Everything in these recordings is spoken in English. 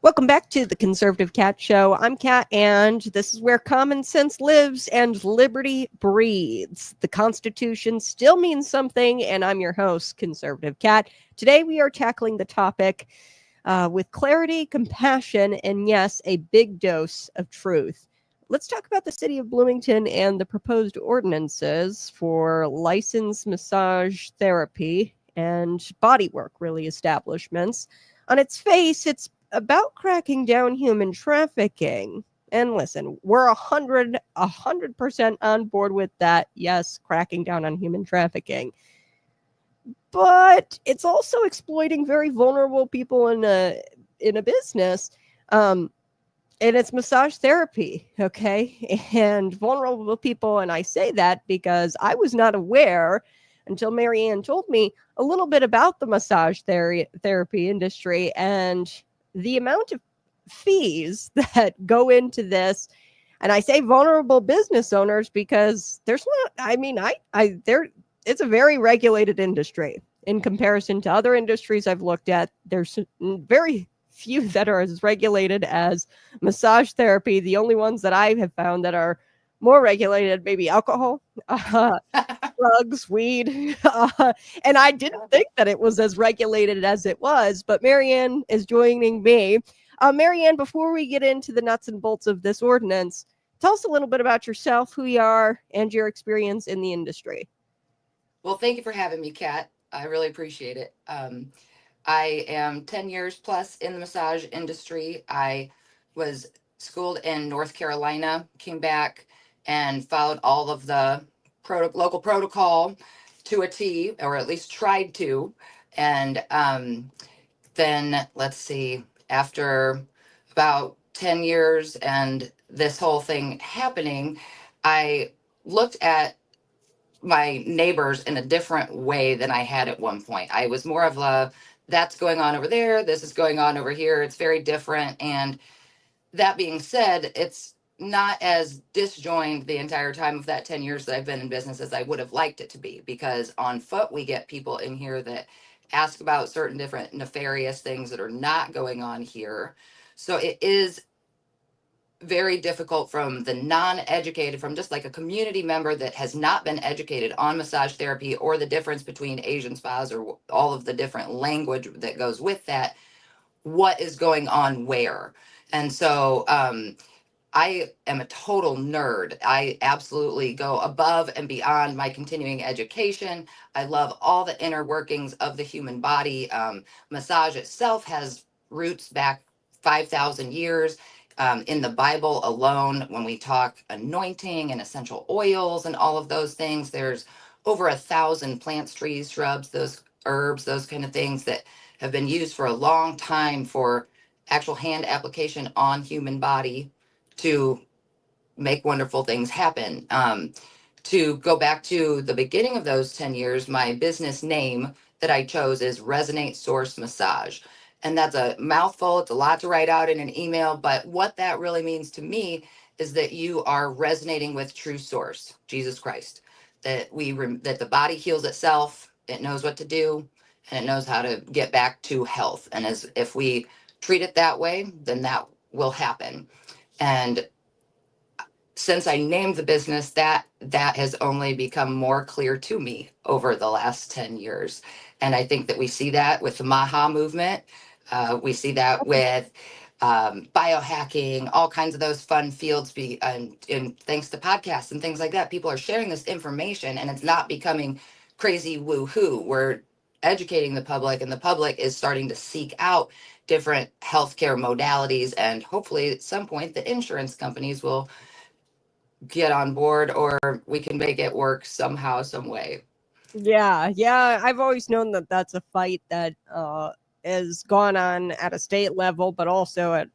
Welcome back to the Conservative Cat Show. I'm Kat, and this is where common sense lives and liberty breathes. The Constitution still means something, and I'm your host, Conservative Cat. Today we are tackling the topic with clarity, compassion, and yes, a big dose of truth. Let's talk about the city of Bloomington and the proposed ordinances for licensed massage therapy and bodywork, really, establishments. On its face, it's about cracking down human trafficking. And listen, we're 100% on board with that. Yes, cracking down on human trafficking. But it's also exploiting very vulnerable people in a business. And it's massage therapy, okay? And vulnerable people, and I say that because I was not aware until Marianne told me a little bit about the massage therapy industry and the amount of fees that go into this. And I say vulnerable business owners because there's not, it's a very regulated industry in comparison to other industries I've looked at. There's very few that are as regulated as massage therapy. The only ones that I have found that are more regulated, maybe alcohol, drugs, weed. And I didn't think that it was as regulated as it was, but Marianne is joining me. Marianne, before we get into the nuts and bolts of this ordinance, tell us a little bit about yourself, who you are, and your experience in the industry. Well, thank you for having me, Kat. I really appreciate it. I am 10 years plus in the massage industry. I was schooled in North Carolina, came back and followed all of the local protocol to a T, or at least tried to. And then, let's see, after about 10 years and this whole thing happening, I looked at my neighbors in a different way than I had at one point. I was more of a, that's going on over there, this is going on over here, it's very different. And that being said, it's not as disjoined the entire time of that 10 years that I've been in business as I would have liked it to be, because on foot we get people in here that ask about certain different nefarious things that are not going on here. So it is very difficult from the non-educated, from just like a community member that has not been educated on massage therapy or the difference between Asian spas or all of the different language that goes with that, what is going on where. And so I am a total nerd. I absolutely go above and beyond my continuing education. I love all the inner workings of the human body. Massage itself has roots back 5,000 years. In the Bible alone, when we talk anointing and essential oils and all of those things, there's over 1,000 plants, trees, shrubs, those herbs, those kind of things that have been used for a long time for actual hand application on human body to make wonderful things happen. To go back to the beginning of those 10 years, my business name that I chose is Resonate Source Massage. And that's a mouthful. It's a lot to write out in an email. But what that really means to me is that you are resonating with true source, Jesus Christ, that that the body heals itself. It knows what to do, and it knows how to get back to health. And as if we treat it that way, then that will happen. And since I named the business that has only become more clear to me over the last 10 years. And I think that we see that with the Maha movement. We see that with biohacking, all kinds of those fun fields, and thanks to podcasts and things like that, people are sharing this information and it's not becoming crazy woo-hoo. We're educating the public, and the public is starting to seek out different healthcare modalities. And hopefully at some point the insurance companies will get on board, or we can make it work somehow, some way. Yeah. I've always known that that's a fight that has gone on at a state level, but also at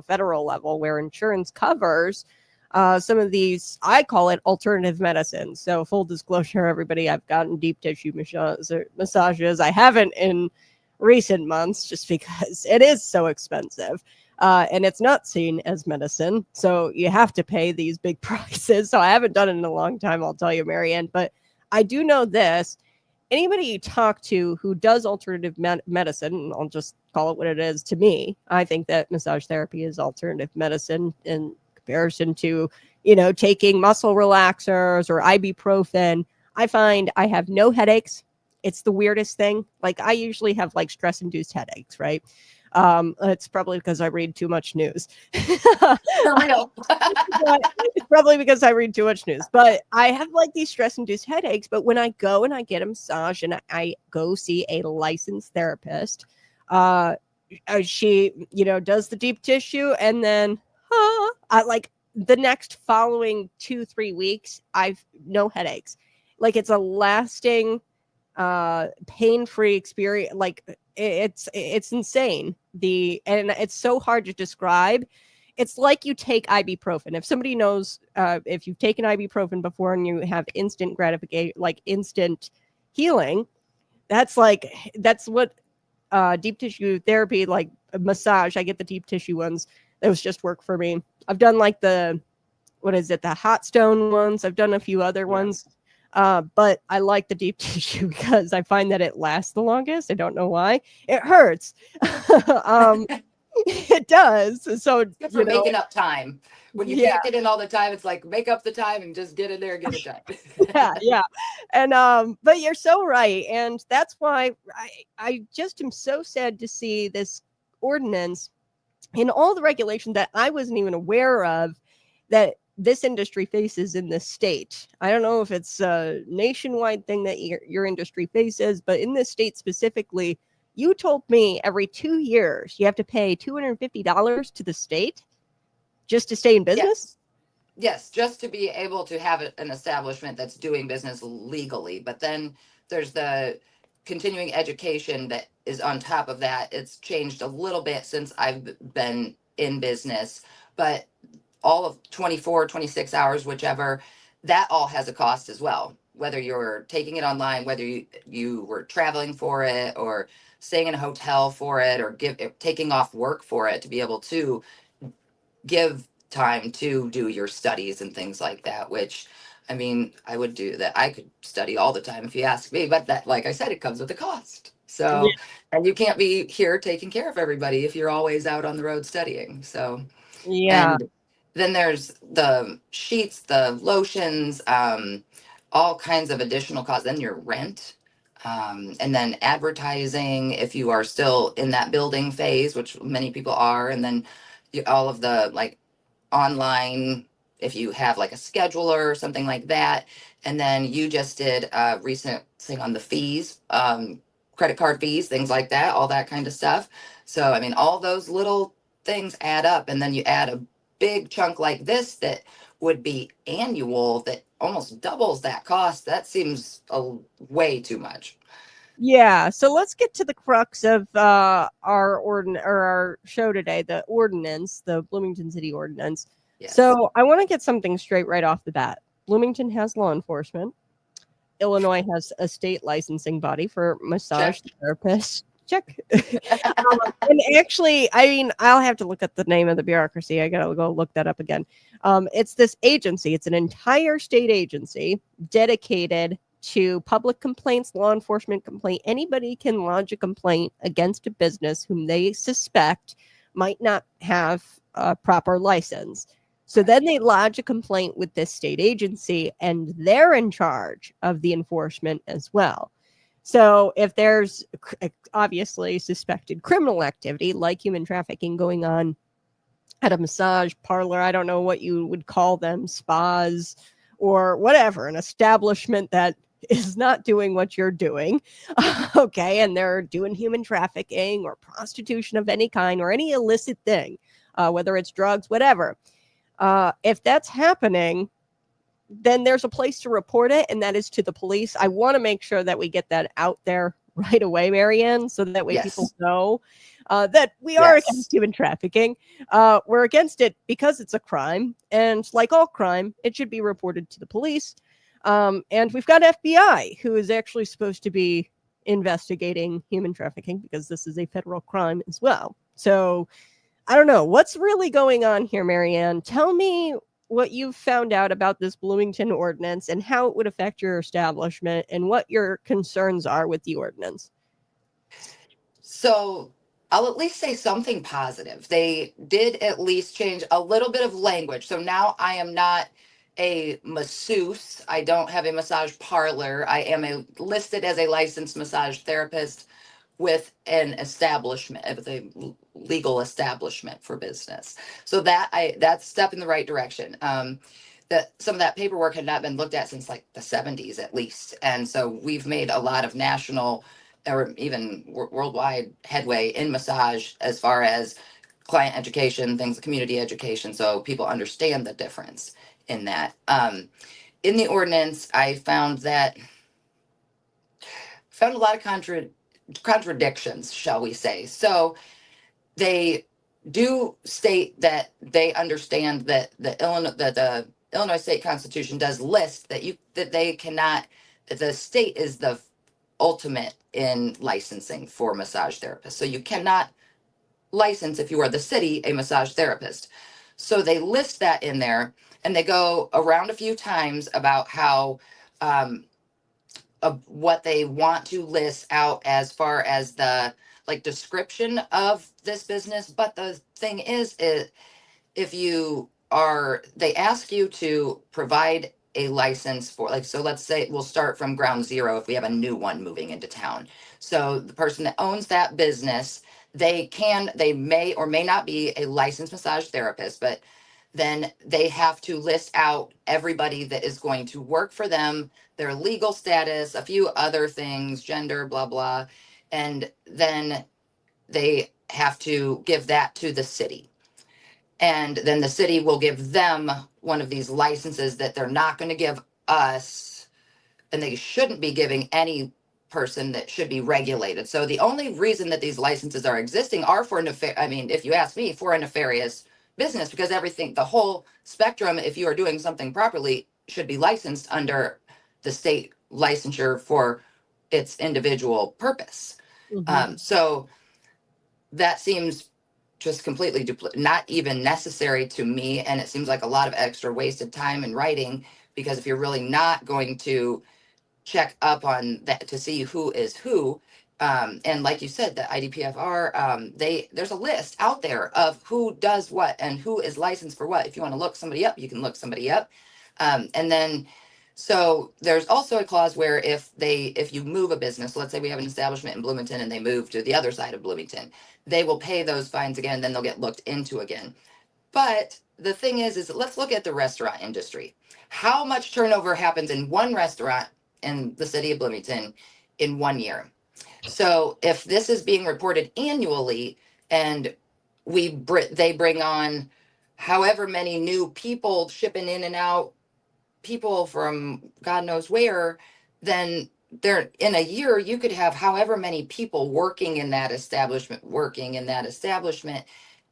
federal level, where insurance covers some of these. I call it alternative medicine. So full disclosure, everybody, I've gotten deep tissue massages. I haven't in recent months just because it is so expensive. And it's not seen as medicine. So you have to pay these big prices. So I haven't done it in a long time, I'll tell you, Marianne. But I do know this. anybody you talk to who does alternative medicine, and I'll just call it what it is to me, I think that massage therapy is alternative medicine in comparison to, taking muscle relaxers or ibuprofen. I find I have no headaches. It's the weirdest thing. Like, I usually have like stress induced headaches, right? It's probably because I read too much news. For real. It's probably because I read too much news. But I have like these stress induced headaches. But when I go and I get a massage and I go see a licensed therapist, she, does the deep tissue, and then I like the next following 2-3 weeks, I've no headaches. Like, it's a lasting pain-free experience. Like, it's insane. And it's so hard to describe. It's like you take ibuprofen. If somebody knows, if you've taken ibuprofen before and you have instant gratification, like instant healing, that's what deep tissue therapy, like massage. I get the deep tissue ones. Those just work for me. I've done like the hot stone ones. I've done a few other ones. But I like the deep tissue because I find that it lasts the longest. I don't know why. It hurts. It does. So good for making up time. When you can't get in all the time, it's like make up the time and just get in there and get it done. Yeah. And but you're so right. And that's why I just am so sad to see this ordinance and all the regulation that I wasn't even aware of that this industry faces in this state. I don't know if it's a nationwide thing that your industry faces, but in this state specifically, you told me every 2 years you have to pay $250 to the state just to stay in business? Yes, just to be able to have an establishment that's doing business legally. But then there's the continuing education that is on top of that. It's changed a little bit since I've been in business, but all of 24, 26 hours, whichever, that all has a cost as well. Whether you're taking it online, whether you were traveling for it or staying in a hotel for it or taking off work for it to be able to give time to do your studies and things like that, which, I mean, I would do that. I could study all the time if you ask me, but that, like I said, it comes with a cost. So, and you can't be here taking care of everybody if you're always out on the road studying. So, and then there's the sheets, the lotions, all kinds of additional costs. Then your rent, and then advertising if you are still in that building phase, which many people are. And then all of the like online, if you have like a scheduler or something like that. And then you just did a recent thing on the fees, credit card fees, things like that, all that kind of stuff. So, I mean, all those little things add up. And then you add a big chunk like this that would be annual that almost doubles that cost. That seems way too much. Yeah, so let's get to the crux of our show today, the ordinance, the Bloomington City ordinance. Yes. So I want to get something straight right off the bat. Bloomington has law enforcement. Illinois has a state licensing body for massage therapists. Check. And actually, I mean, I'll have to look at the name of the bureaucracy. I gotta go look that up again. It's this agency. It's an entire state agency dedicated to public complaints, law enforcement complaint. Anybody can lodge a complaint against a business whom they suspect might not have a proper license. So then they lodge a complaint with this state agency, and they're in charge of the enforcement as well. So if there's obviously suspected criminal activity like human trafficking going on at a massage parlor, I don't know what you would call them, spas or whatever, an establishment that is not doing what you're doing, okay, and they're doing human trafficking or prostitution of any kind or any illicit thing, whether it's drugs, whatever. If that's happening, then there's a place to report it, and that is to the police. I want to make sure that we get that out there right away, Marianne, so that way people know that we are against human trafficking. We're against it because it's a crime, and like all crime, it should be reported to the police. And we've got FBI, who is actually supposed to be investigating human trafficking because this is a federal crime as well. So I don't know what's really going on here, Marianne. Tell me what you've found out about this Bloomington ordinance and how it would affect your establishment and what your concerns are with the ordinance. So I'll at least say something positive. They did at least change a little bit of language. So now I am not a masseuse. I don't have a massage parlor. I am listed as a licensed massage therapist with an establishment, with a legal establishment for business. So that's a step in the right direction. That some of that paperwork had not been looked at since like the 70s at least, and so we've made a lot of national or even worldwide headway in massage as far as client education, things, community education, so people understand the difference in that. In the ordinance, I found a lot of contradictions, shall we say. So they do state that they understand that the Illinois State Constitution does list that they cannot, that the state is the ultimate in licensing for massage therapists. So you cannot license, if you are the city, a massage therapist. So they list that in there, and they go around a few times about how of what they want to list out as far as the like description of this business. But the thing is if you are, they ask you to provide a license for, like, so let's say we'll start from ground zero if we have a new one moving into town. So the person that owns that business, they may or may not be a licensed massage therapist, but then they have to list out everybody that is going to work for them, their legal status, a few other things, gender, blah, blah. And then they have to give that to the city. And then the city will give them one of these licenses that they're not going to give us, and they shouldn't be giving any person that should be regulated. So the only reason that these licenses are existing are for if you ask me, for a nefarious business, because everything, the whole spectrum, if you are doing something properly, should be licensed under the state licensure for its individual purpose. So that seems just completely not even necessary to me. And it seems like a lot of extra wasted time in writing, because if you're really not going to check up on that to see who is who, and like you said, the IDPFR, there's a list out there of who does what and who is licensed for what. If you want to look somebody up, you can look somebody up. And then so there's also a clause where if you move a business, let's say we have an establishment in Bloomington and they move to the other side of Bloomington, they will pay those fines again, then they'll get looked into again. But the thing is let's look at the restaurant industry. How much turnover happens in one restaurant in the city of Bloomington in 1 year? So if this is being reported annually, and they bring on however many new people shipping in and out, people from God knows where, then there in a year you could have however many people working in that establishment,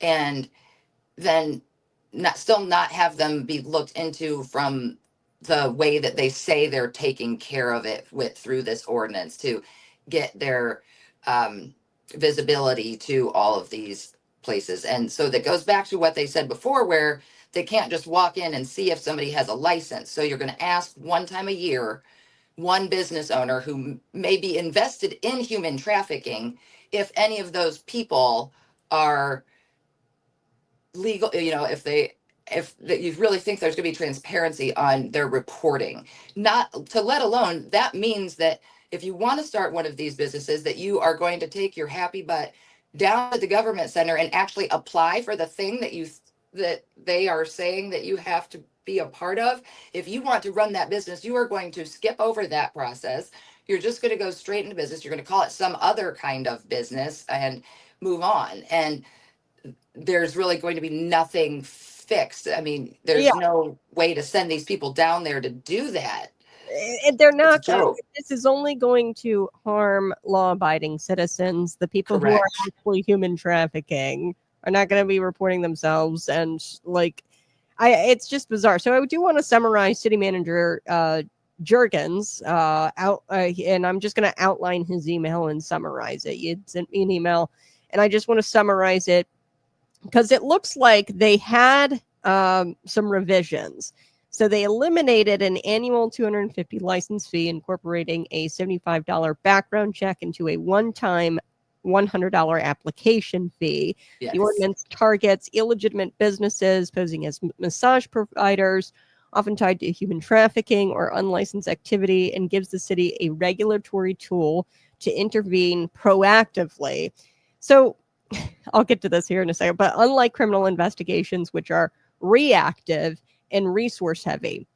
and then not have them be looked into from the way that they say they're taking care of it through this ordinance to get their visibility to all of these places. And so that goes back to what they said before, where they can't just walk in and see if somebody has a license. So you're going to ask one time a year, one business owner who may be invested in human trafficking, if any of those people are legal, if you really think there's going to be transparency on their reporting, not to let alone that means that if you want to start one of these businesses, that you are going to take your happy butt down to the government center and actually apply for the thing that they are saying that you have to be a part of. If you want to run that business, you are going to skip over that process. You're just going to go straight into business. You're going to call it some other kind of business and move on. And there's really going to be nothing fixed. I mean, there's no way to send these people down there to do that. They're not. This is only going to harm law-abiding citizens. The people who are actually human trafficking are not going to be reporting themselves, and it's just bizarre. So I do want to summarize City Manager Juergens and I'm just going to outline his email and summarize it. You sent me an email, and I just want to summarize it because it looks like they had some revisions. So they eliminated an annual $250 license fee, incorporating a $75 background check into a one-time $100 application fee. Yes. The ordinance targets illegitimate businesses posing as massage providers, often tied to human trafficking or unlicensed activity, and gives the city a regulatory tool to intervene proactively. So I'll get to this here in a second, but unlike criminal investigations, which are reactive and resource heavy,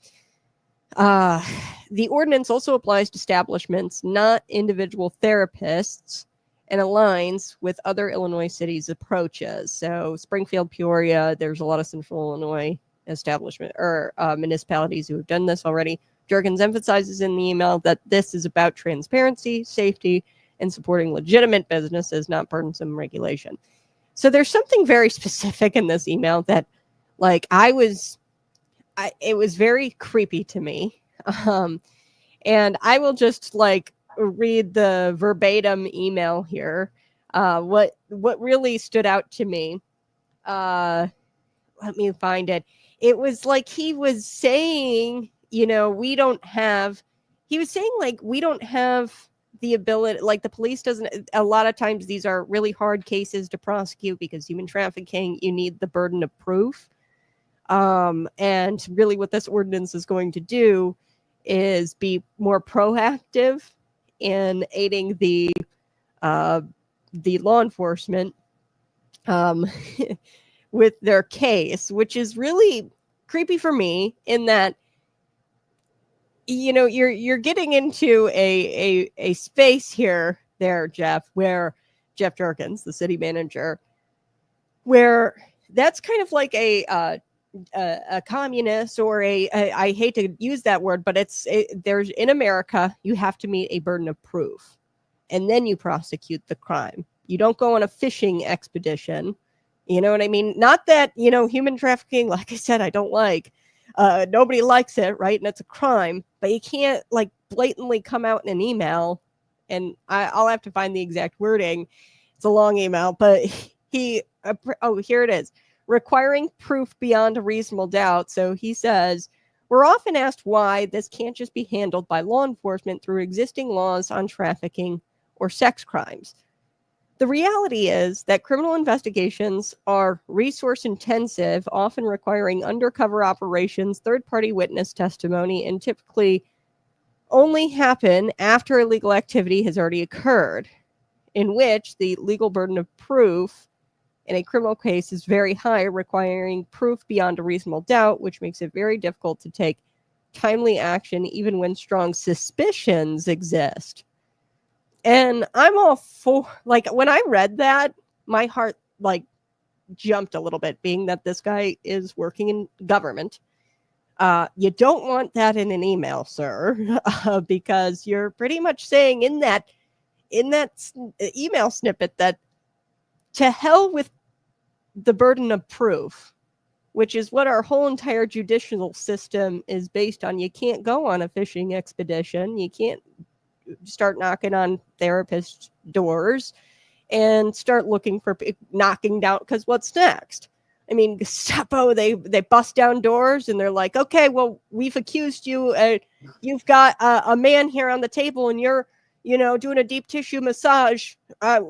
the ordinance also applies to establishments, not individual therapists, and aligns with other Illinois cities' approaches. So Springfield, Peoria, there's a lot of central Illinois establishment or municipalities who have done this already. Jergens emphasizes in the email that this is about transparency, safety, and supporting legitimate businesses, not burdensome regulation. So there's something very specific in this email that, like, it was very creepy to me. And I will just read the verbatim email here. What really stood out to me, let me find it. It was like he was saying, we don't have the ability, like the police doesn't, a lot of times these are really hard cases to prosecute because human trafficking, you need the burden of proof. And really what this ordinance is going to do is be more proactive in aiding the law enforcement with their case, which is really creepy for me in that, you're getting into a space here there, Jeff, where Jeff Jergens, the city manager, where that's kind of like a communist or I hate to use that word, but there's in America, you have to meet a burden of proof and then you prosecute the crime. You don't go on a fishing expedition. You know what I mean? Not that, human trafficking, like I said, I don't like, nobody likes it, right? And it's a crime, but you can't blatantly come out in an email, and I'll have to find the exact wording. It's a long email, but here it is. Requiring proof beyond a reasonable doubt. So he says, we're often asked why this can't just be handled by law enforcement through existing laws on trafficking or sex crimes. The reality is that criminal investigations are resource intensive, often requiring undercover operations, third-party witness testimony, and typically only happen after illegal activity has already occurred, in which the legal burden of proof in a criminal case is very high, requiring proof beyond a reasonable doubt, which makes it very difficult to take timely action even when strong suspicions exist. And I'm all for, when I read that, my heart jumped a little bit, being that this guy is working in government. You don't want that in an email, sir, because you're pretty much saying in that email snippet that to hell with the burden of proof, which is what our whole entire judicial system is based on. You can't go on a fishing expedition. You can't start knocking on therapist doors and start looking for knocking down, because what's next? I mean, Gestapo, they bust down doors and they're like, okay, well, we've accused you. You've got a man here on the table and you're, doing a deep tissue massage.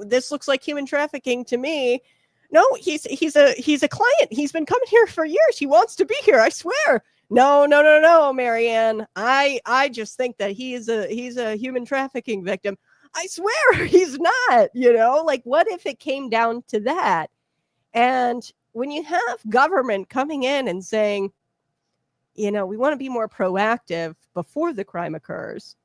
This looks like human trafficking to me. No, he's a client. He's been coming here for years. He wants to be here. I swear. No, Marianne. I just think that he's a human trafficking victim. I swear he's not, what if it came down to that? And when you have government coming in and saying, we want to be more proactive before the crime occurs.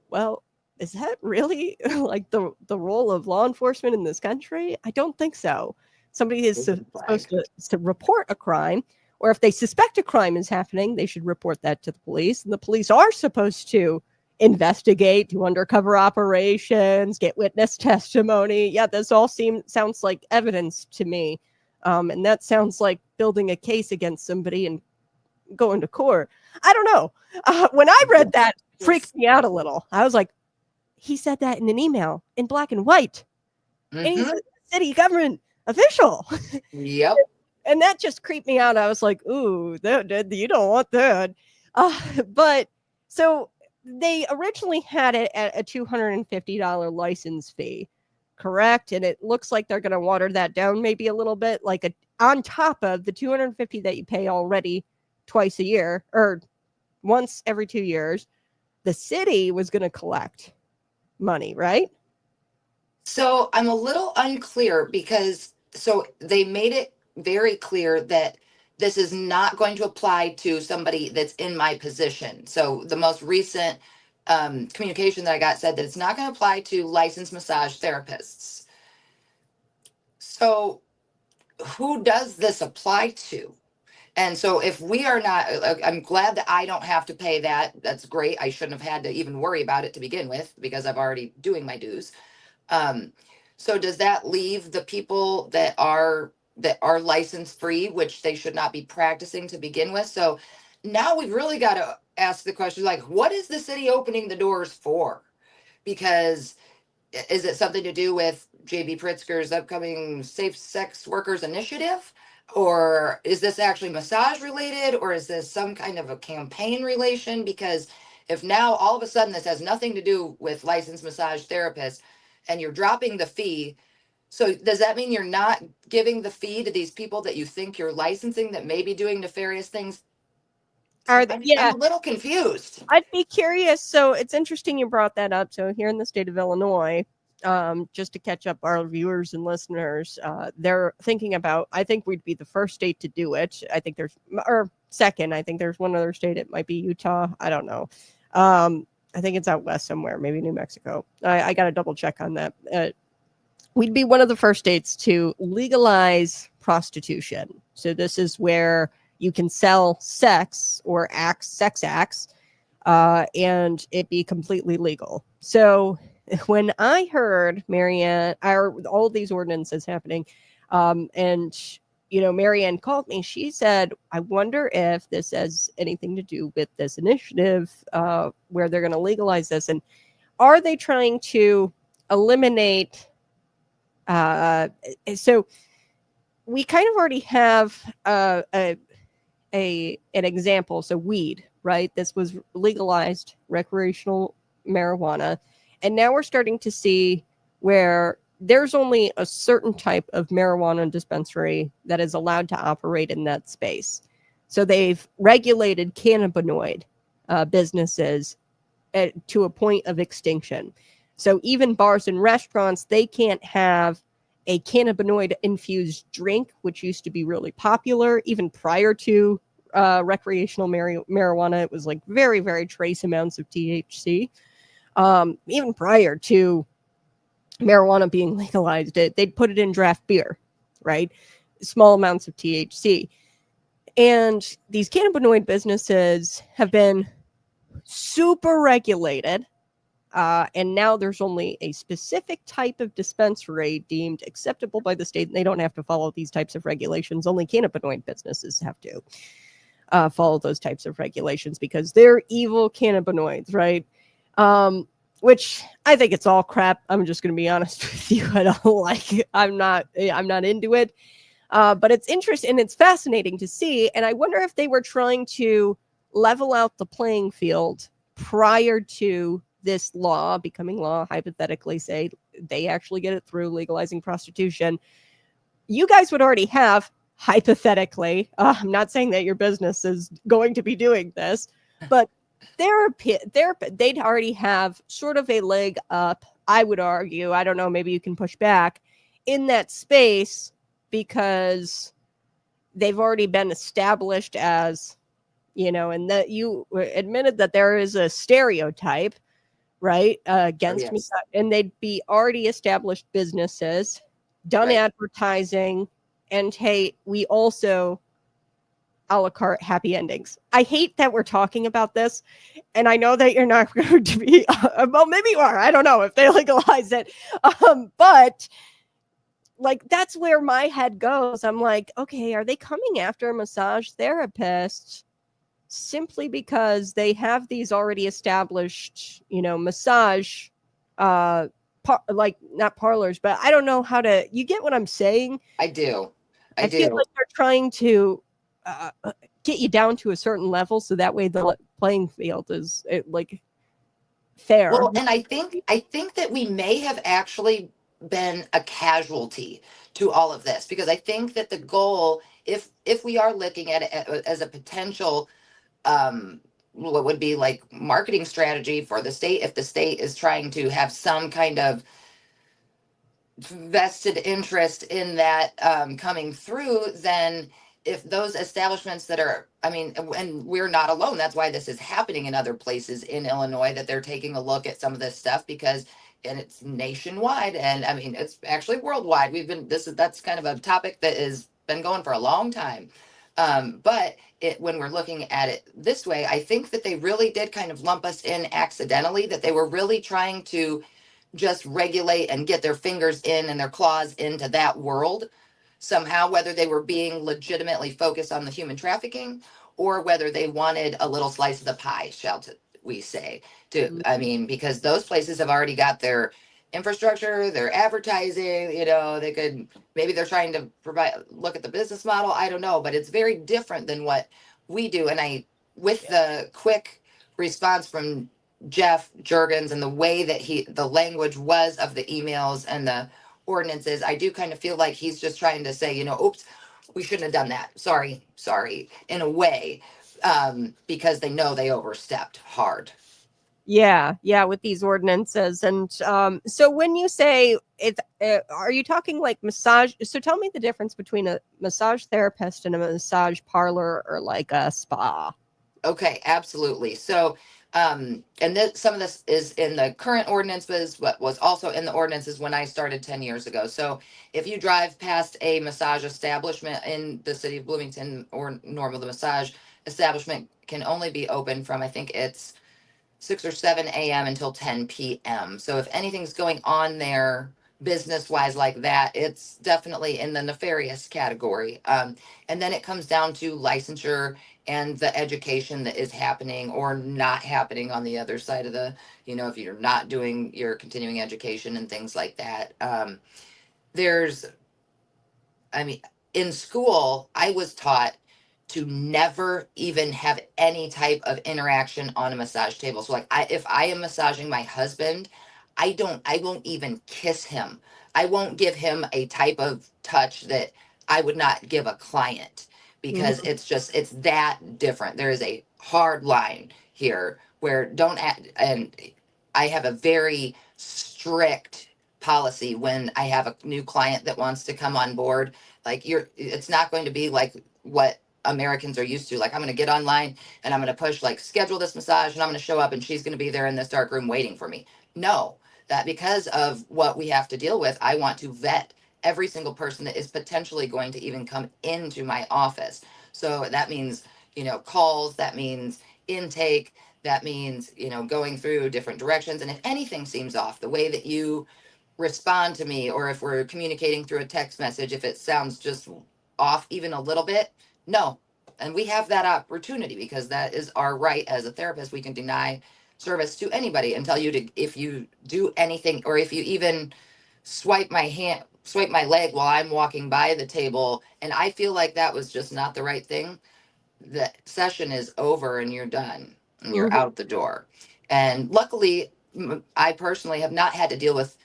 Well, is that really the role of law enforcement in this country? I don't think so. Somebody is supposed to report a crime, or if they suspect a crime is happening, they should report that to the police. And the police are supposed to investigate, do undercover operations, get witness testimony. Yeah, this all sounds like evidence to me. And that sounds like building a case against somebody and going to court. I don't know. When I read that, it freaked me out a little. I was like, he said that in an email in black and white. Mm-hmm. And he's a city government official. Yep. And that just creeped me out. I was like, ooh, you don't want that. But so they originally had it at a $250 license fee, correct? And it looks like they're going to water that down maybe a little bit, like on top of the $250 that you pay already twice a year or once every 2 years. The city was going to collect money, right? So I'm a little unclear because so they made it very clear that this is not going to apply to somebody that's in my position. So the most recent communication that I got said that it's not going to apply to licensed massage therapists. So who does this apply to? And so if we are not, I'm glad that I don't have to pay that. That's great. I shouldn't have had to even worry about it to begin with because I've already doing my dues. Um, so does that leave the people that are license free, which they should not be practicing to begin with? So now we've really got to ask the question, like, what is the city opening the doors for? Because is it something to do with JB Pritzker's upcoming Safe Sex Workers Initiative? Or is this actually massage related? Or is this some kind of a campaign relation? Because if now all of a sudden this has nothing to do with licensed massage therapists and you're dropping the fee, so does that mean you're not giving the fee to these people that you think you're licensing that may be doing nefarious things? So I'm a little confused. I'd be curious. So it's interesting you brought that up. So here in the state of Illinois, just to catch up our viewers and listeners, they're thinking about, I think we'd be the first state to do it. I think or second, I think there's one other state. It might be Utah. I don't know. I think it's out west somewhere, maybe New Mexico. I got to double check on that. We'd be one of the first states to legalize prostitution. So this is where you can sell sex or sex acts, and it be completely legal. So when I heard Marianne, all these ordinances happening, and Marianne called me, she said, I wonder if this has anything to do with this initiative where they're going to legalize this. And are they trying to eliminate? So we kind of already have an example. So weed, right? This was legalized recreational marijuana. And now we're starting to see where there's only a certain type of marijuana dispensary that is allowed to operate in that space. So they've regulated cannabinoid businesses to a point of extinction. So even bars and restaurants, they can't have a cannabinoid infused drink, which used to be really popular even prior to recreational marijuana. It was like very, very trace amounts of THC. Even prior to marijuana being legalized, they'd put it in draft beer, right? Small amounts of THC. And these cannabinoid businesses have been super regulated. And now there's only a specific type of dispensary deemed acceptable by the state, and they don't have to follow these types of regulations. Only cannabinoid businesses have to follow those types of regulations because they're evil cannabinoids, right? Which I think it's all crap. I'm just going to be honest with you. I don't like it. I'm not into it. But it's interesting and it's fascinating to see. And I wonder if they were trying to level out the playing field prior to this law becoming law, hypothetically, say they actually get it through legalizing prostitution. You guys would already have, hypothetically, I'm not saying that your business is going to be doing this, but they'd already have sort of a leg up, I would argue. I don't know, maybe you can push back in that space because they've already been established as, and that you admitted that there is a stereotype, right, against me, and they'd be already established businesses, done advertising, and hey, we also a la carte happy endings. I hate that we're talking about this, and I know that you're not going to be, well, maybe you are. I don't know if they legalize it, but like that's where my head goes. I'm like, okay, are they coming after a massage therapist simply because they have these already established, massage, like not parlors, but I don't know how to, you get what I'm saying? I do. I I feel do. like they're trying to get you down to a certain level, so that way the playing field is like fair. Well, and I think that we may have actually been a casualty to all of this, because I think that the goal, if we are looking at it as a potential, what would be like marketing strategy for the state, if the state is trying to have some kind of vested interest in that coming through, then if those establishments that are, I mean, and we're not alone. That's why this is happening in other places in Illinois, that they're taking a look at some of this stuff, because, and it's nationwide, and I mean, it's actually worldwide. That's kind of a topic that has been going for a long time. But when we're looking at it this way, I think that they really did kind of lump us in accidentally, that they were really trying to just regulate and get their fingers in and their claws into that world somehow, whether they were being legitimately focused on the human trafficking, or whether they wanted a little slice of the pie, shall we say. To I mean, because those places have already got their infrastructure, their advertising, they could, maybe they're trying to provide, look at the business model, I don't know, but it's very different than what we do. And with the quick response from Jeff Jurgens, and the way that the language was of the emails and the ordinances, I do kind of feel like he's just trying to say, oops, we shouldn't have done that. Sorry, in a way, because they know they overstepped hard. Yeah, with these ordinances. And so when you say it, are you talking like massage? So tell me the difference between a massage therapist and a massage parlor, or like a spa. Okay, absolutely. So, and some of this is in the current ordinance, but is what was also in the ordinances when I started 10 years ago. So, if you drive past a massage establishment in the city of Bloomington or Normal, the massage establishment can only be open from, I think it's 6 or 7 a.m. until 10 p.m. So if anything's going on there business wise like that, it's definitely in the nefarious category. And then it comes down to licensure and the education that is happening or not happening on the other side of if you're not doing your continuing education and things like that. There's I mean, in school, I was taught to never even have any type of interaction on a massage table. So, like, if I am massaging my husband, I won't even kiss him. I won't give him a type of touch that I would not give a client, because Mhm. it's that different. There is a hard line here where don't act, and I have a very strict policy when I have a new client that wants to come on board. Like, it's not going to be like what Americans are used to. Like, I'm going to get online and I'm going to push like schedule this massage, and I'm going to show up and she's going to be there in this dark room waiting for me. No, that because of what we have to deal with, I want to vet every single person that is potentially going to even come into my office. So that means, calls, that means intake, that means, going through different directions. And if anything seems off, the way that you respond to me, or if we're communicating through a text message, if it sounds just off even a little bit, no. And we have that opportunity, because that is our right as a therapist. We can deny service to anybody and tell you to, if you do anything, or if you even swipe my leg while I'm walking by the table, and I feel like that was just not the right thing, the session is over and you're done and you're Mhm. out the door. And luckily, I personally have not had to deal with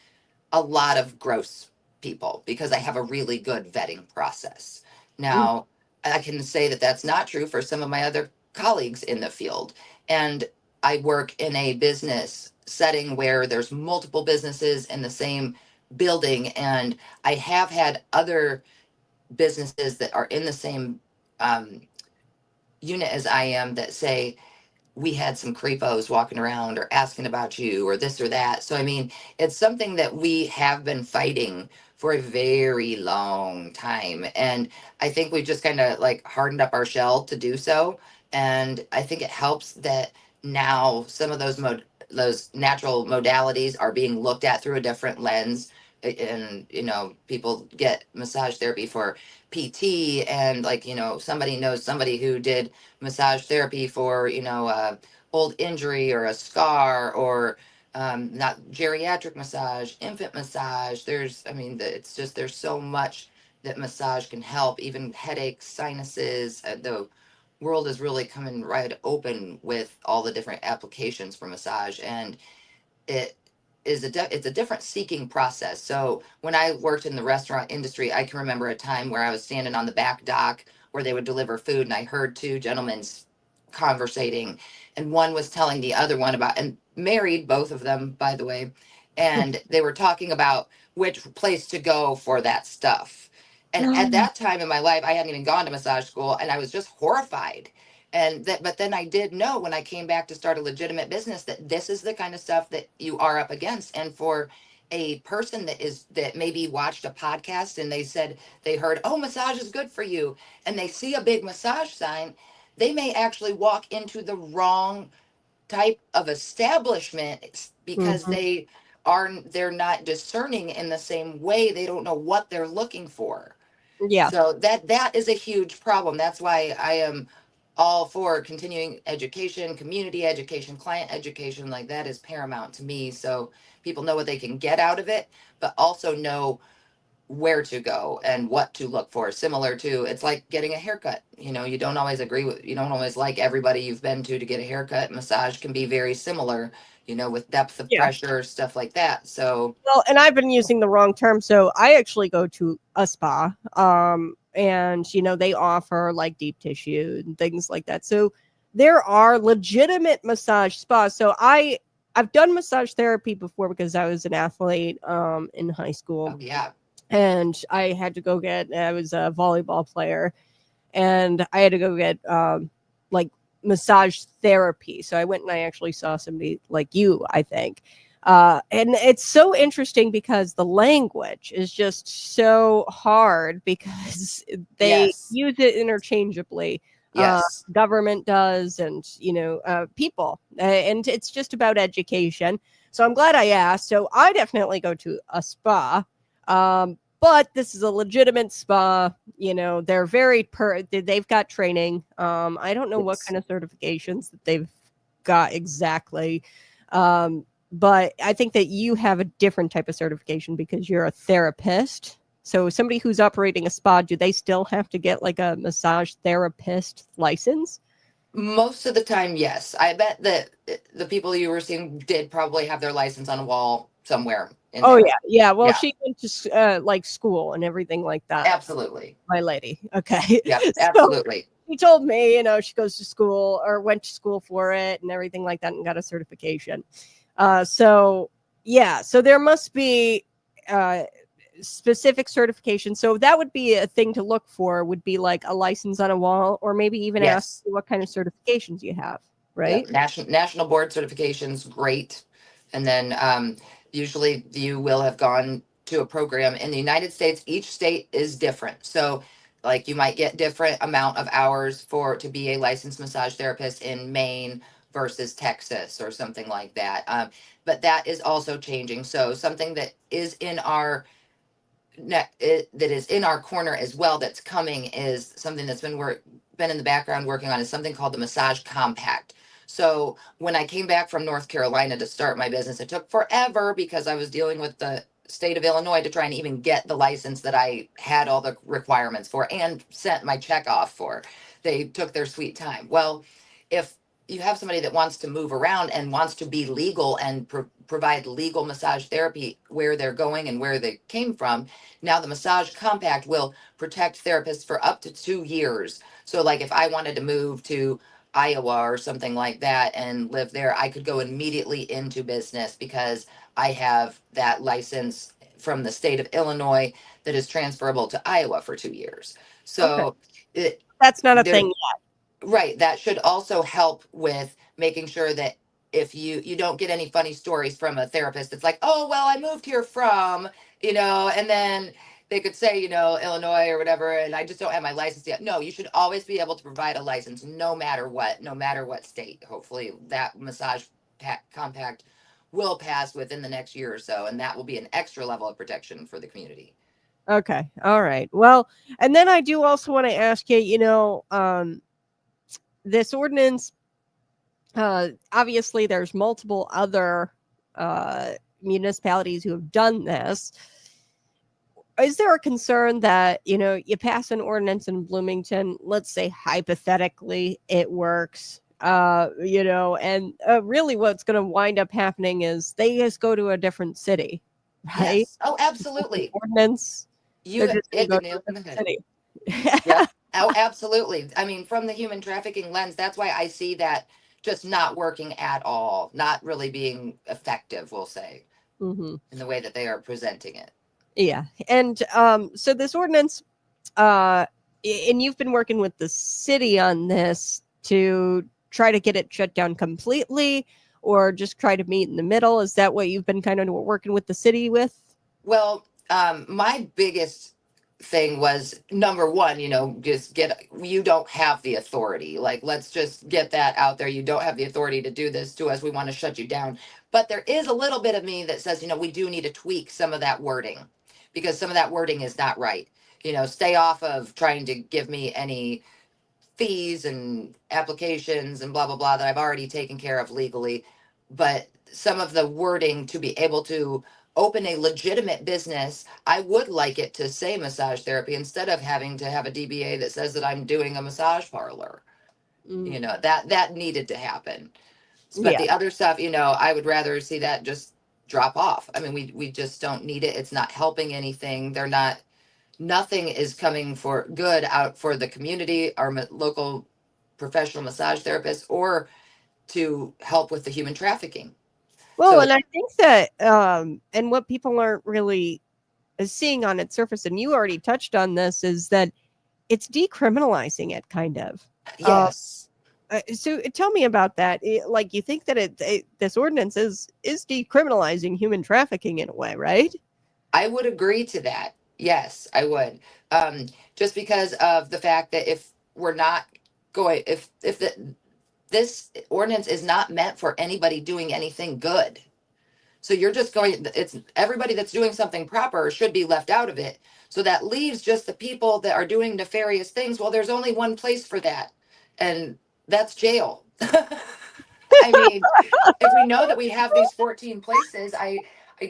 a lot of gross people, because I have a really good vetting process. Mhm. Now, I can say that that's not true for some of my other colleagues in the field. And I work in a business setting where there's multiple businesses in the same building. And I have had other businesses that are in the same um, unit as I am that say, we had some creepos walking around or asking about you or this or that. So, I mean, it's something that we have been fighting for a very long time. And I think we've just kind of like hardened up our shell to do so. And I think it helps that now some of those natural modalities are being looked at through a different lens. And, people get massage therapy for PT, and like, somebody knows somebody who did massage therapy for, old injury or a scar, or not geriatric massage, infant massage. It's just, there's so much that massage can help, even headaches, sinuses. The world is really coming right open with all the different applications for massage, and it it's a different seeking process. So when I worked in the restaurant industry, I can remember a time where I was standing on the back dock where they would deliver food, and I heard two gentlemen conversating, and one was telling the other one about, and married, both of them, by the way, and they were talking about which place to go for that stuff. And at that time in my life, I hadn't even gone to massage school, and I was just horrified. And that, but then I did know when I came back to start a legitimate business that this is the kind of stuff that you are up against. And for a person that maybe watched a podcast and they said they heard, oh, massage is good for you, and they see a big massage sign, they may actually walk into the wrong type of establishment because Mhm. they're not discerning in the same way. They don't know what they're looking for. Yeah. So that is a huge problem. That's why I am all for continuing education, community education, client education. Like, that is paramount to me. So people know what they can get out of it, but also know where to go and what to look for. Similar to, it's like getting a haircut. You don't always you don't always like everybody you've been to get a haircut. Massage can be very similar, with depth of Yeah. pressure, stuff like that. So Well, and I've been using the wrong term. So I actually go to a spa, and they offer like deep tissue and things like that. So there are legitimate massage spas. So I've done massage therapy before because I was an athlete in high school, oh yeah. and I was a volleyball player, and I had to go get like massage therapy. So I went and I actually saw somebody like you, I think. And it's so interesting because the language is just so hard because they Yes. use it interchangeably. Yes. Government does, and people, and it's just about education. So I'm glad I asked. So I definitely go to a spa. But this is a legitimate spa. They're they've got training. I don't know what Yes. kind of certifications that they've got exactly. But I think that you have a different type of certification because you're a therapist. So somebody who's operating a spa, do they still have to get like a massage therapist license? Most of the time, yes. I bet that the people you were seeing did probably have their license on a wall somewhere in Oh there. yeah, yeah. Well, Yeah, she went to like school and everything like that. absolutely. My lady. Okay. Yep, So absolutely. she told me, she goes to school or went to school for it and everything like that and got a certification. So yeah, so there must be uh, specific certification. So that would be a thing to look for, would be like a license on a wall, or maybe even ask Yes. you what kind of certifications you have, Yep. right? National board certifications, great. And then usually you will have gone to a program in the United States. Each state is different. So like you might get different amount of hours to be a licensed massage therapist in Maine versus Texas or something like that. But that is also changing. So something that is in our that is in our corner as well that's coming is something that's been in the background working on, is something called the Massage Compact. So when I came back from North Carolina to start my business, it took forever because I was dealing with the state of Illinois to try and even get the license that I had all the requirements for and sent my check off for. They took their sweet time. Well, if you have somebody that wants to move around and wants to be legal and provide legal massage therapy where they're going and where they came from, now the Massage Compact will protect therapists for up to 2 years. So, like if I wanted to move to Iowa or something like that and live there, I could go immediately into business because I have that license from the state of Illinois that is transferable to Iowa for 2 years. Okay. So, it, That's not a there, thing. right, that should also help with making sure that if you don't get any funny stories from a therapist, it's like, oh well, I moved here from, and then they could say, Illinois or whatever, and I just don't have my license yet. No, you should always be able to provide a license no matter what state. Hopefully that compact will pass within the next year or so, and that will be an extra level of protection for the community. Okay. All right. Well, and then I do also want to ask you, this ordinance, obviously there's multiple other municipalities who have done this. is there a concern that, you pass an ordinance in Bloomington, let's say hypothetically it works, and really what's going to wind up happening is they just go to a different city, right? Yes. Oh, absolutely. Ordinance, they're You just going hit to the go to nail a on the different head. city. Yep. Oh, absolutely. I mean, from the human trafficking lens, that's why I see that just not working at all, not really being effective, we'll say, hmm in the way that they are presenting it. Yeah. And so this ordinance, and you've been working with the city on this to try to get it shut down completely or just try to meet in the middle. Is that what you've been kind of working with the city with? Well, my biggest thing was number one, just you don't have the authority. Like, let's just get that out there. You don't have the authority to do this to us. We want to shut you down. But there is a little bit of me that says, we do need to tweak some of that wording because some of that wording is not right. Stay off of trying to give me any fees and applications and blah blah blah that I've already taken care of legally, but some of the wording to be able to open a legitimate business, I would like it to say massage therapy instead of having to have a DBA that says that I'm doing a massage parlor. Mm, That needed to happen. But yeah. the other stuff, I would rather see that just drop off. I mean, we just don't need it. It's not helping anything. They're not Nothing is coming for good out for the community, our local professional massage therapists, or to help with the human trafficking. Well, So and I think that, and what people aren't really seeing on its surface, and you already touched on this, is that it's decriminalizing it kind of. Uh, yes, so tell me about that. Like, you think that this ordinance is decriminalizing human trafficking in a way, right? I would agree to that. Yes, I would. Just because of the fact that if we're not going, if this ordinance is not meant for anybody doing anything good. So you're just going, it's everybody that's doing something proper should be left out of it. So that leaves just the people that are doing nefarious things. Well, there's only one place for that, and that's jail. I mean, if we know that we have these 14 places, I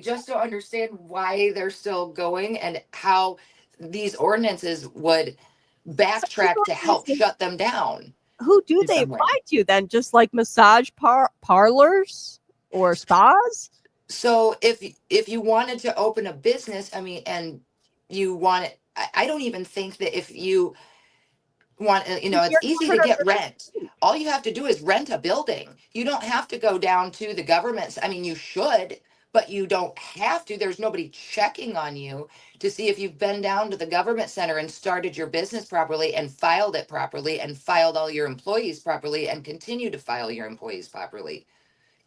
just don't understand why they're still going and how these ordinances would So these backtrack to help ordinances, shut them down who do in they some way. apply to then? Just like massage parlors or spas? So if you wanted to open a business, I mean, and you want it, I don't even think that if you want, If it's you're easy to covered get under the rent. state. All you have to do is rent a building. You don't have to go down to the government. I mean, you should, but you don't have to. There's nobody checking on you to see if you've been down to the government center and started your business properly and filed it properly and filed all your employees properly and continue to file your employees properly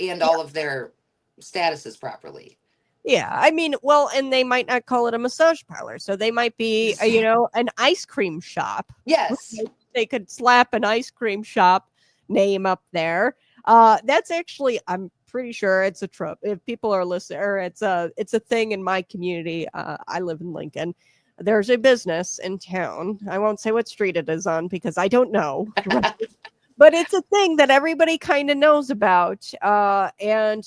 and all of their statuses properly. Yeah, I mean, well, and they might not call it a massage parlor, so they might be, an ice cream shop. Yes. They could slap an ice cream shop name up there. That's actually, I'm pretty sure it's a trope. If people are listening, or it's a thing in my community. I live in Lincoln. There's a business in town. I won't say what street it is on because I don't know. Right? But it's a thing that everybody kind of knows about. And,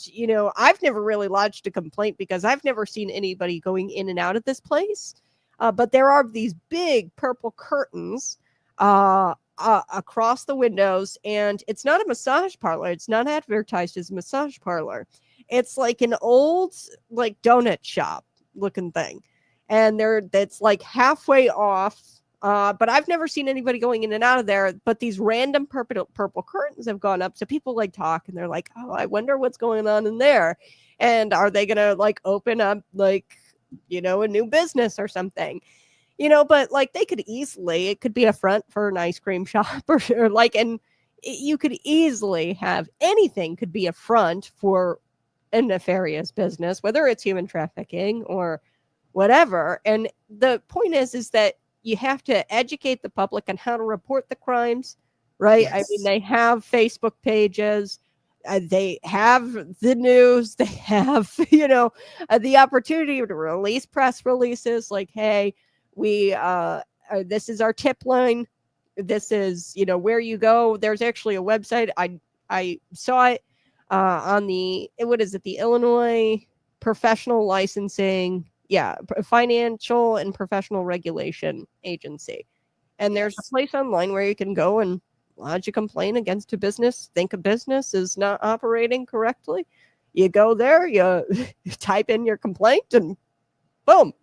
I've never really lodged a complaint because I've never seen anybody going in and out of this place. But there are these big purple curtains across the windows, and it's not a massage parlor. It's not advertised as a massage parlor. It's like an old, like, donut shop looking thing. And that's like halfway off, but I've never seen anybody going in and out of there. But these random purple curtains have gone up. So people like talk and they're like, oh, I wonder what's going on in there. And are they going to like open up like, a new business or something? But like they could easily, it could be a front for an ice cream shop or like, and you could easily have anything could be a front for a nefarious business, whether it's human trafficking or whatever. And the point is that you have to educate the public on how to report the crimes, right? I mean, Yes. they have Facebook pages, they have the news, they have, the opportunity to release press releases like, hey, we, this is our tip line. This is, where you go. There's actually a website. I saw it on what is it? The Illinois Professional Licensing Financial and Professional Regulation Agency. And there's a place online where you can go and lodge a complaint against a business, think a business is not operating correctly. You go there, you type in your complaint, and boom.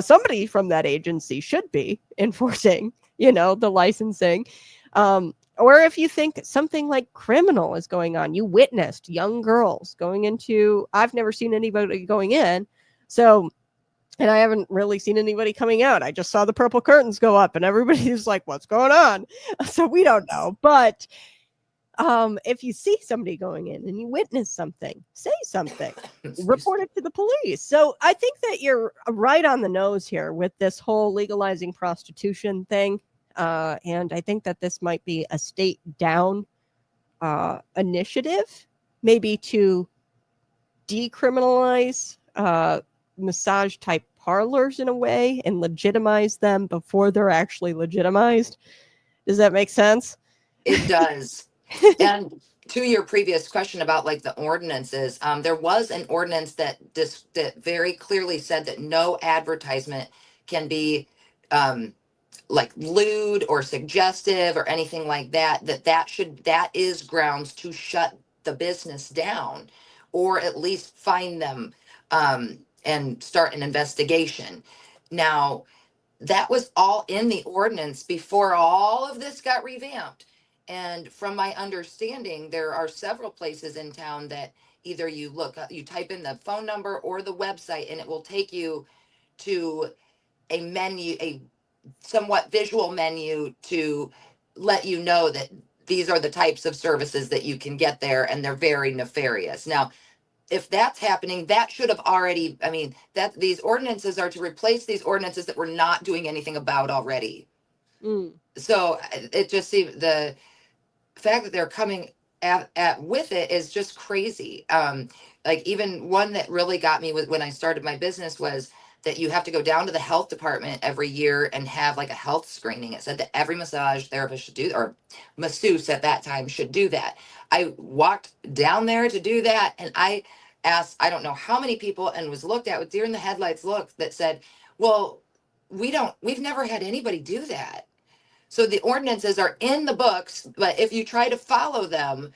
Somebody from that agency should be enforcing, the licensing. Or if you think something like criminal is going on, you witnessed young girls going into, I've never seen anybody going in. So, and I haven't really seen anybody coming out. I just saw the purple curtains go up and everybody's like, what's going on? So we don't know. But if you see somebody going in and you witness something, say something, report it to the police. So I think that you're right on the nose here with this whole legalizing prostitution thing. And I think that this might be a state down initiative, maybe to decriminalize massage type parlors in a way and legitimize them before they're actually legitimized. Does that make sense? It does. And to your previous question about like the ordinances, there was an ordinance that very clearly said that no advertisement can be like lewd or suggestive or anything like that. That is grounds to shut the business down, or at least fine them and start an investigation. Now, that was all in the ordinance before all of this got revamped. And from my understanding, there are several places in town that either you type in the phone number or the website, and it will take you to a menu, a somewhat visual menu to let you know that these are the types of services that you can get there, and they're very nefarious. Now, if that's happening, that should have already, that these ordinances are to replace these ordinances that we're not doing anything about already. So it just seems the fact that they're coming at with it is just crazy. Like even one that really got me when I started my business was that you have to go down to the health department every year and have like a health screening. It said that every massage therapist should do, or masseuse at that time should do that. I walked down there to do that, and I asked, I don't know how many people, and was looked at with deer in the headlights look that said, well, we've never had anybody do that. So the ordinances are in the books, but if you try to follow them,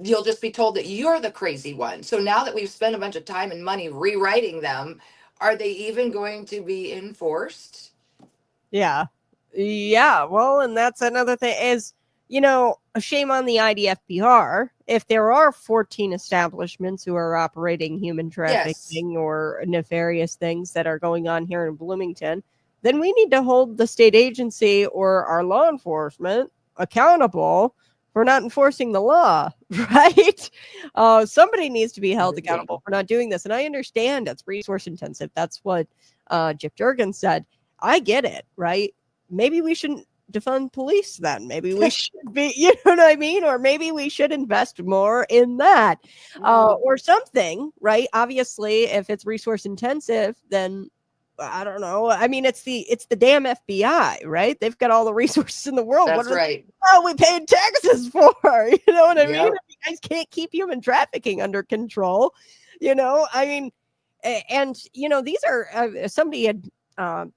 you'll just be told that you're the crazy one. So now that we've spent a bunch of time and money rewriting them, are they even going to be enforced? Yeah. Well, and that's another thing is, a shame on the IDFPR if there are 14 establishments who are operating human trafficking or nefarious things that are going on here in Bloomington. Then we need to hold the state agency or our law enforcement accountable for not enforcing the law, right? Somebody needs to be held accountable for not doing this. And I understand it's resource intensive. That's what Jeff Jurgens said. I get it, right? Maybe we shouldn't defund police then. Maybe we should be, you know what I mean? Or maybe we should invest more in that or something, right? Obviously, if it's resource intensive, then I don't know. It's the damn FBI, right? They've got all the resources in the world. That's right. We paid taxes for, you know what I mean? You guys can't keep human trafficking under control, and these are somebody had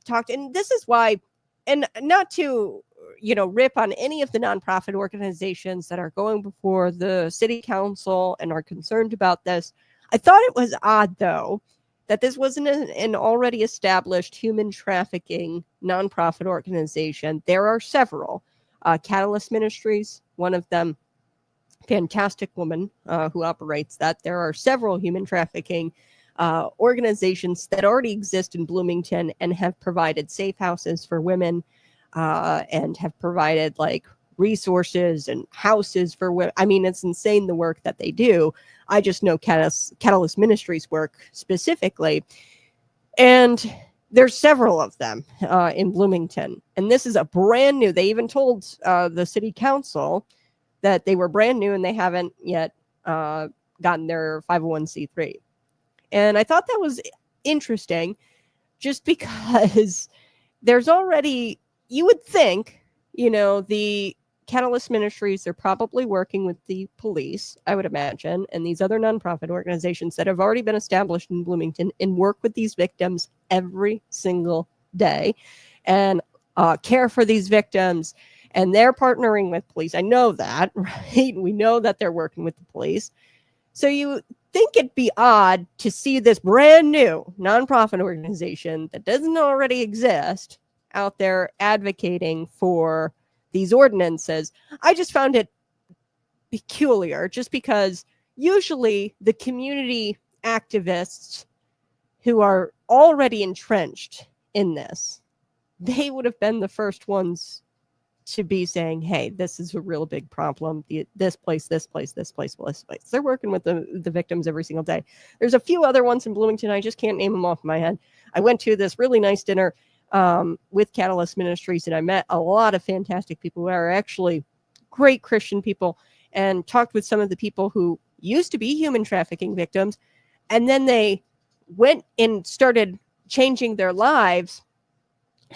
talked, and this is why, and not to rip on any of the nonprofit organizations that are going before the city council and are concerned about this. I thought it was odd though that this wasn't an already established human trafficking nonprofit organization. There are several. Catalyst Ministries, one of them, fantastic woman who operates that. There are several human trafficking organizations that already exist in Bloomington and have provided safe houses for women and have provided like resources and houses for women. It's insane the work that they do. I just know Catalyst Ministries work specifically. And there's several of them in Bloomington. And this is a brand new, they even told the city council that they were brand new and they haven't yet gotten their 501c3. And I thought that was interesting just because there's already, you would think, the Catalyst Ministries, they're probably working with the police, I would imagine, and these other nonprofit organizations that have already been established in Bloomington and work with these victims every single day and care for these victims. And they're partnering with police. I know that, right? We know that they're working with the police. So you think it'd be odd to see this brand new nonprofit organization that doesn't already exist out there advocating for these ordinances. I just found it peculiar just because usually the community activists who are already entrenched in this, they would have been the first ones to be saying, hey, this is a real big problem. This place, this place, this place, this place. They're working with the victims every single day. There's a few other ones in Bloomington. I just can't name them off my head. I went to this really nice dinner with Catalyst Ministries, and I met a lot of fantastic people who are actually great Christian people, and talked with some of the people who used to be human trafficking victims. And then they went and started changing their lives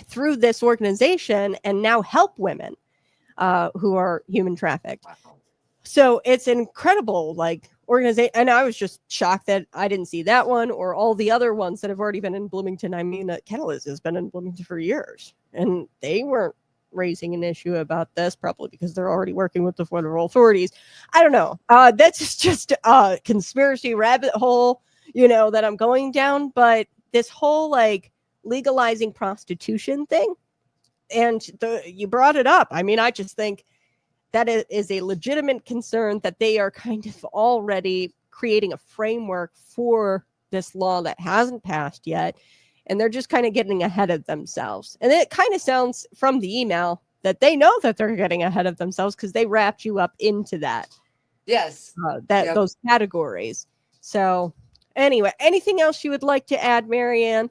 through this organization and now help women who are human trafficked. Wow. So it's incredible, like, organization. And I was just shocked that I didn't see that one or all the other ones that have already been in Bloomington. I mean, Catalyst has been in Bloomington for years, and they weren't raising an issue about this, probably because they're already working with the federal authorities. I don't know. That's just a conspiracy rabbit hole, that I'm going down. But this whole, like, legalizing prostitution thing, and you brought it up. I mean, I just think that is a legitimate concern that they are kind of already creating a framework for this law that hasn't passed yet. And they're just kind of getting ahead of themselves. And it kind of sounds from the email that they know that they're getting ahead of themselves because they wrapped you up into that. Yes. Yep. Those categories. So anyway, anything else you would like to add, Marianne?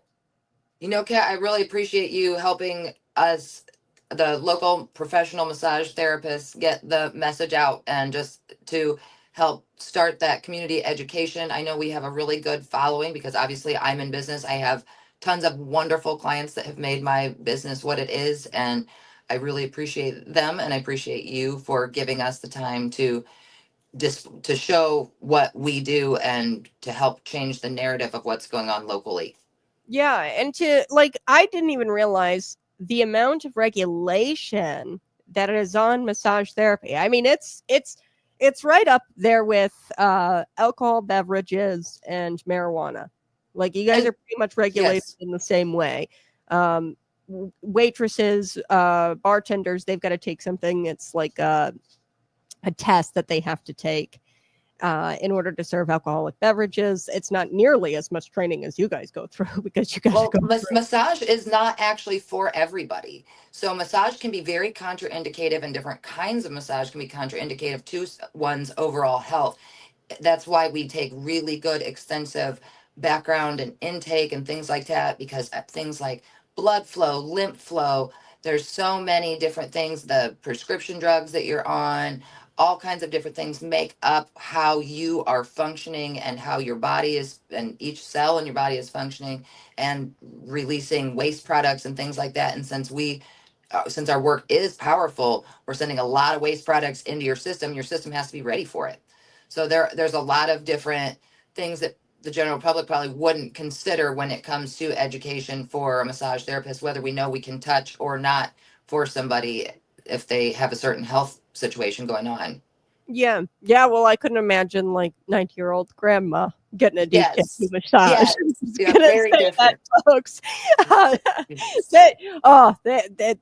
Kat, I really appreciate you helping us, the local professional massage therapists, get the message out and just to help start that community education. I know we have a really good following because obviously I'm in business. I have tons of wonderful clients that have made my business what it is. And I really appreciate them. And I appreciate you for giving us the time to to show what we do and to help change the narrative of what's going on locally. Yeah. And I didn't even realize the amount of regulation that is on massage therapy. I mean, it's right up there with alcohol beverages and marijuana. Like, you guys are pretty much regulated in the same way. Waitresses, bartenders, they've got to take something. It's like a test that they have to take in order to serve alcoholic beverages. It's not nearly as much training as you guys go through because you guys massage is not actually for everybody. So massage can be very contraindicative, and different kinds of massage can be contraindicative to one's overall health. That's why we take really good extensive background and intake and things like that, because things like blood flow, lymph flow, there's so many different things, the prescription drugs that you're on, all kinds of different things make up how you are functioning and how your body is, and each cell in your body is functioning and releasing waste products and things like that. And since our work is powerful, we're sending a lot of waste products into your system has to be ready for it. So there's a lot of different things that the general public probably wouldn't consider when it comes to education for a massage therapist, whether we know we can touch or not for somebody if they have a certain health situation going on. Yeah. Well, I couldn't imagine, like, 90-year-old grandma getting a deep tissue massage. Yeah, very different. That, folks.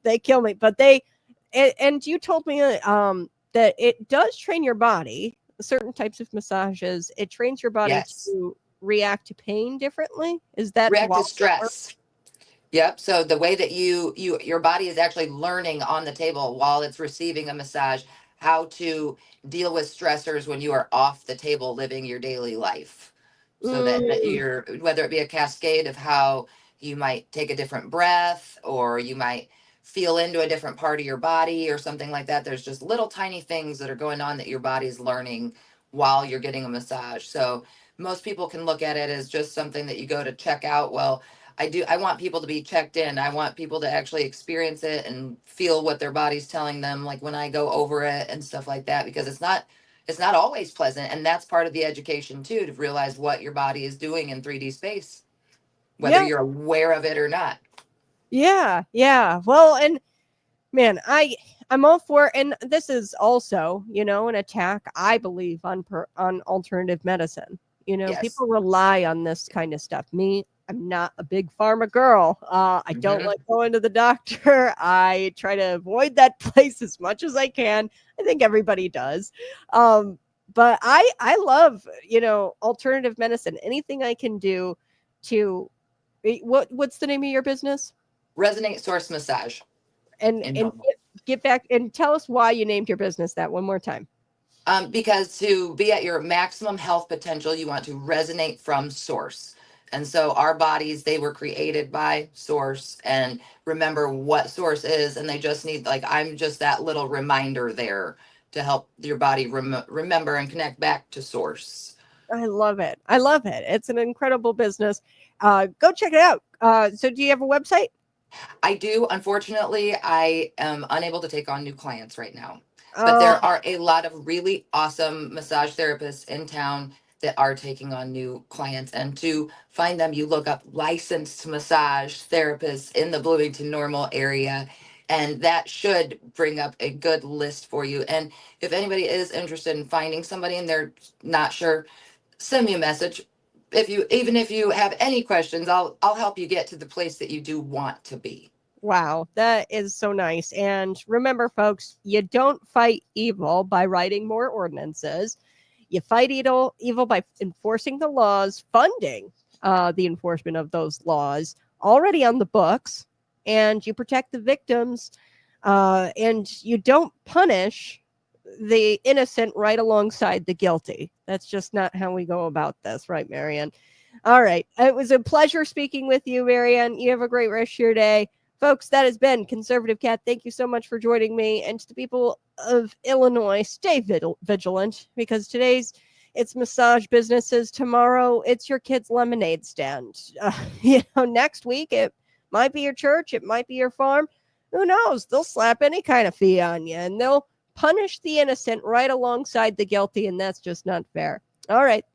They kill me. But and you told me that it does train your body. Certain types of massages, it trains your body to react to pain differently. Is that react to stress? Yep. So the way that your body is actually learning on the table while it's receiving a massage how to deal with stressors when you are off the table living your daily life. So that you're, whether it be a cascade of how you might take a different breath, or you might feel into a different part of your body or something like that. There's just little tiny things that are going on that your body's learning while you're getting a massage. So most people can look at it as just something that you go to check out. Well, I want people to be checked in. I want people to actually experience it and feel what their body's telling them, like when I go over it and stuff like that, because it's not always pleasant. And that's part of the education too, to realize what your body is doing in 3D space, whether Yeah. you're aware of it or not. Yeah. Yeah. Well, and man, I'm all for, and this is also, an attack, I believe, on alternative medicine. Yes. People rely on this kind of stuff. Me, I'm not a big pharma girl. I don't Hmm. like going to the doctor. I try to avoid that place as much as I can. I think everybody does. But I love, alternative medicine. Anything I can do to what's the name of your business? Resonate source massage in And Normal. get back and tell us why you named your business that one more time. Because to be at your maximum health potential, you want to resonate from source. And so our bodies, they were created by source, and remember what source is. And they just need, like, I'm just that little reminder there to help your body remember and connect back to source. I love it. I love it. It's an incredible business. Go check it out. So do you have a website? I do. Unfortunately, I am unable to take on new clients right now. But Oh, there are a lot of really awesome massage therapists in town that are taking on new clients. And to find them, you look up licensed massage therapists in the Bloomington Normal area. And that should bring up a good list for you. And if anybody is interested in finding somebody and they're not sure, send me a message. Even if you have any questions, I'll help you get to the place that you do want to be. wow. That is so nice. And remember, folks, you don't fight evil by writing more ordinances. You fight evil by enforcing the laws, funding the enforcement of those laws already on the books, and you protect the victims, and you don't punish the innocent right alongside the guilty. That's just not how we go about this, right, Marianne? All right. It was a pleasure speaking with you, Marianne. You have a great rest of your day. Folks, that has been Conservative Cat. Thank you so much for joining me. And to the people of Illinois, stay vigilant, because today's it's massage businesses. Tomorrow, it's your kid's lemonade stand. Next week, it might be your church. It might be your farm. Who knows? They'll slap any kind of fee on you, and they'll punish the innocent right alongside the guilty, and that's just not fair. All right.